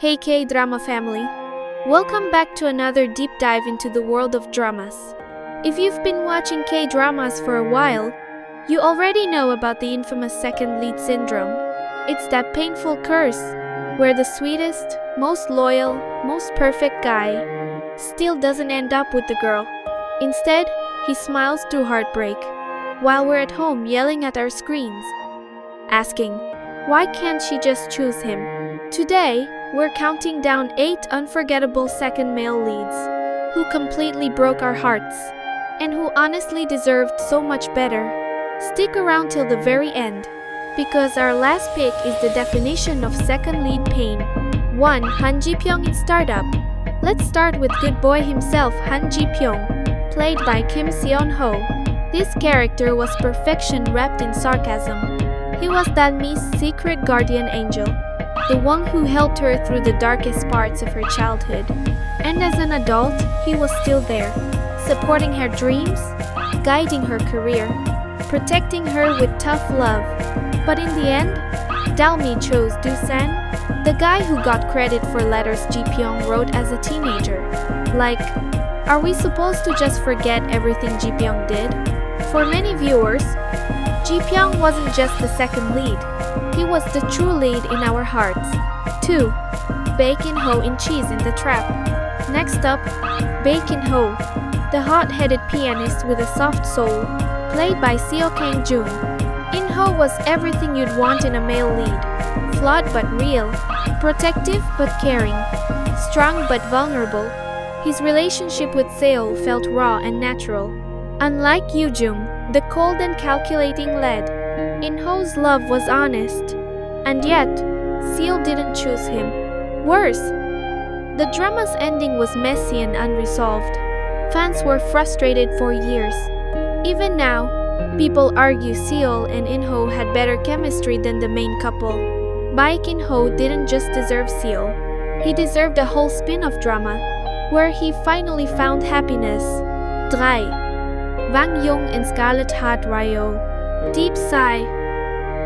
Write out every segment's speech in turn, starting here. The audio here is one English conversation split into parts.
Hey K-Drama family! Welcome back to another deep dive into the world of dramas. If you've been watching K-Dramas for a while, you already know about the infamous second lead syndrome. It's that painful curse where the sweetest, most loyal, most perfect guy still doesn't end up with the girl. Instead, he smiles through heartbreak, while we're at home yelling at our screens, asking, why can't she just choose him? Today, we're counting down 8 unforgettable second male leads who completely broke our hearts and who honestly deserved so much better. Stick around till the very end, because our last pick is the definition of second lead pain. 1. Han Ji Pyeong in Startup. Let's start with good boy himself, Han Ji Pyeong, played by Kim Seon-ho. This character was perfection wrapped in sarcasm. He was Danmi's secret guardian angel, the one who helped her through the darkest parts of her childhood. And as an adult, he was still there, supporting her dreams, guiding her career, protecting her with tough love. But in the end, Dalmi chose Doosan, the guy who got credit for letters Ji Pyeong wrote as a teenager. Like, are we supposed to just forget everything Ji Pyeong did? For many viewers, Ji Pyeong wasn't just the second lead. He was the true lead in our hearts. 2. Baek In Ho in Cheese in the Trap. Next up, Baek In Ho, the hot-headed pianist with a soft soul, played by Seo Kang-joon. In Ho was everything you'd want in a male lead. Flawed but real, protective but caring, strong but vulnerable. His relationship with Seo felt raw and natural. Unlike Yoo-jung, the cold and calculating lead, In Ho's love was honest. And yet, Seo didn't choose him. Worse, the drama's ending was messy and unresolved. Fans were frustrated for years. Even now, people argue Seo and In Ho had better chemistry than the main couple. Baek In Ho didn't just deserve Seo. He deserved a whole spin-off drama, where he finally found happiness. 3. Wang Jung and Scarlet Heart Ryo. Deep sigh.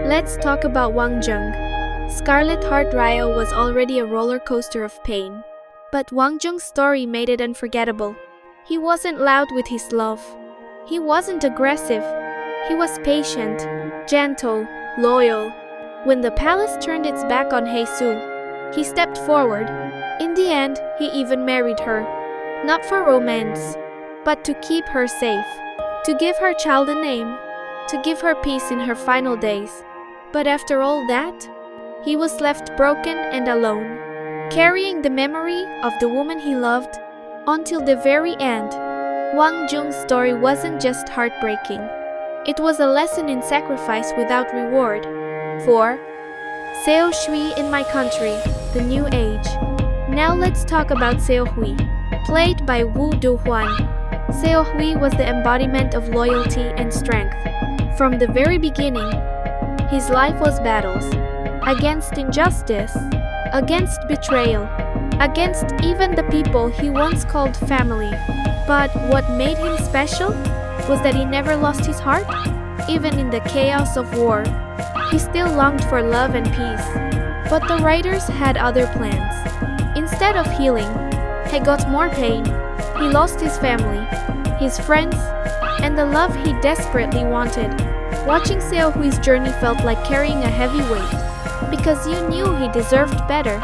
Let's talk about Wang Jung. Scarlet Heart Ryo was already a roller coaster of pain. But Wang Jung's story made it unforgettable. He wasn't loud with his love. He wasn't aggressive. He was patient, gentle, loyal. When the palace turned its back on Hae-soo, he stepped forward. In the end, he even married her. Not for romance, but to keep her safe, to give her child a name, to give her peace in her final days. But after all that, he was left broken and alone, carrying the memory of the woman he loved until the very end. Wang Jung's story wasn't just heartbreaking. It was a lesson in sacrifice without reward. 4. Seo Shui in My Country, The New Age. Now let's talk about Seo Hui, played by Woo Do-hwan. Seo Hui was the embodiment of loyalty and strength. From the very beginning, his life was battles against injustice, against betrayal, against even the people he once called family. But what made him special was that he never lost his heart. Even in the chaos of war, he still longed for love and peace. But the writers had other plans. Instead of healing, he got more pain. He lost his family, his friends, and the love he desperately wanted. Watching Seo Hui's journey felt like carrying a heavy weight, because you knew he deserved better,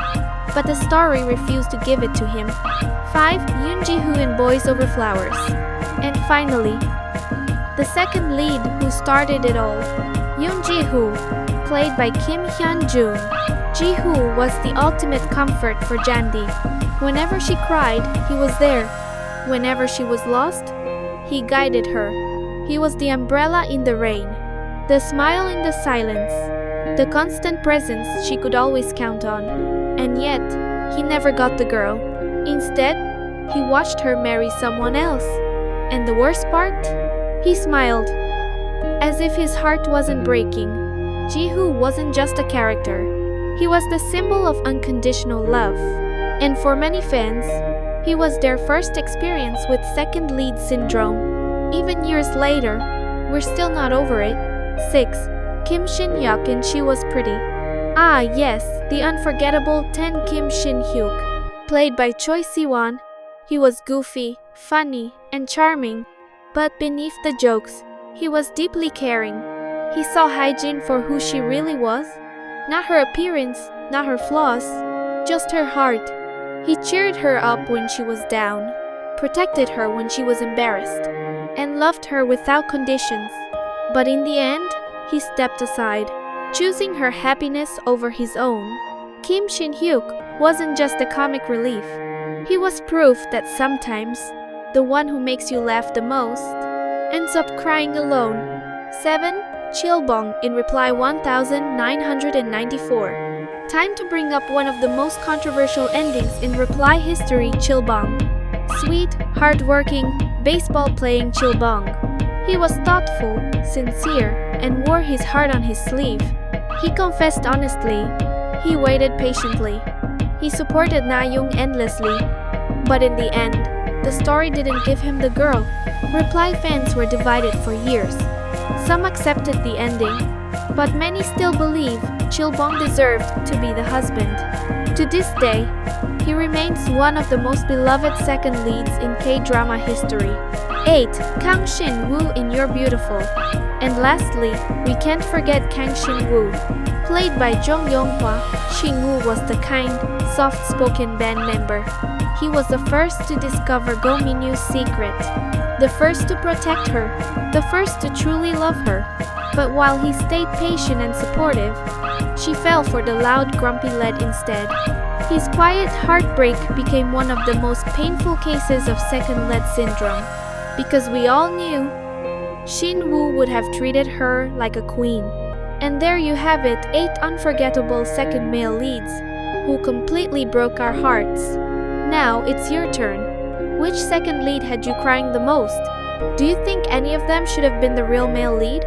but the story refused to give it to him. 5. Yoon Ji-hoo in Boys Over Flowers. And finally, the second lead who started it all, Yoon Ji-hoo, played by Kim Hyun-joon. Ji-hoo was the ultimate comfort for Jandi. Whenever she cried, he was there. Whenever she was lost, he guided her. He was the umbrella in the rain, the smile in the silence, the constant presence she could always count on. And yet, he never got the girl. Instead, he watched her marry someone else. And the worst part? He smiled, as if his heart wasn't breaking. Ji-hoo wasn't just a character. He was the symbol of unconditional love. And for many fans, he was their first experience with second lead syndrome. Even years later, we're still not over it. 6. Kim Shin-hyuk in She Was Pretty. Ah yes, the unforgettable Ten Kim Shin-hyuk. Played by Choi Siwon, he was goofy, funny, and charming. But beneath the jokes, he was deeply caring. He saw Haejin for who she really was. Not her appearance, not her flaws, just her heart. He cheered her up when she was down, protected her when she was embarrassed, and loved her without conditions. But in the end, he stepped aside, choosing her happiness over his own. Kim Shin-hyuk wasn't just a comic relief. He was proof that sometimes, the one who makes you laugh the most ends up crying alone. 7. Chilbong in Reply 1994. Time to bring up one of the most controversial endings in Reply history, Chilbong. Sweet, hardworking, baseball-playing Chilbong. He was thoughtful, sincere, and wore his heart on his sleeve. He confessed honestly. He waited patiently. He supported Na-young endlessly. But in the end, the story didn't give him the girl. Reply fans were divided for years. Some accepted the ending, but many still believe Chilbong deserved to be the husband. To this day, he remains one of the most beloved second leads in K-drama history. 8. Kang Shin-woo in You're Beautiful. And lastly, we can't forget Kang Shin-woo. Played by Jung Yong-hwa, Shin-woo was the kind, soft-spoken band member. He was the first to discover Go Min-yoon's secret, the first to protect her, the first to truly love her. But while he stayed patient and supportive, she fell for the loud, grumpy lead instead. His quiet heartbreak became one of the most painful cases of second lead syndrome, because we all knew Shin-woo would have treated her like a queen. And there you have it, 8 unforgettable second male leads who completely broke our hearts. Now it's your turn. Which second lead had you crying the most? Do you think any of them should have been the real male lead?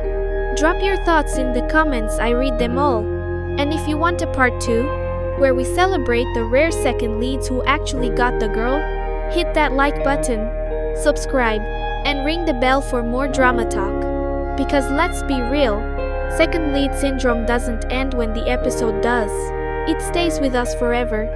Drop your thoughts in the comments, I read them all. And if you want a part 2, where we celebrate the rare second leads who actually got the girl, hit that like button, subscribe, and ring the bell for more drama talk. Because let's be real, second lead syndrome doesn't end when the episode does. It stays with us forever.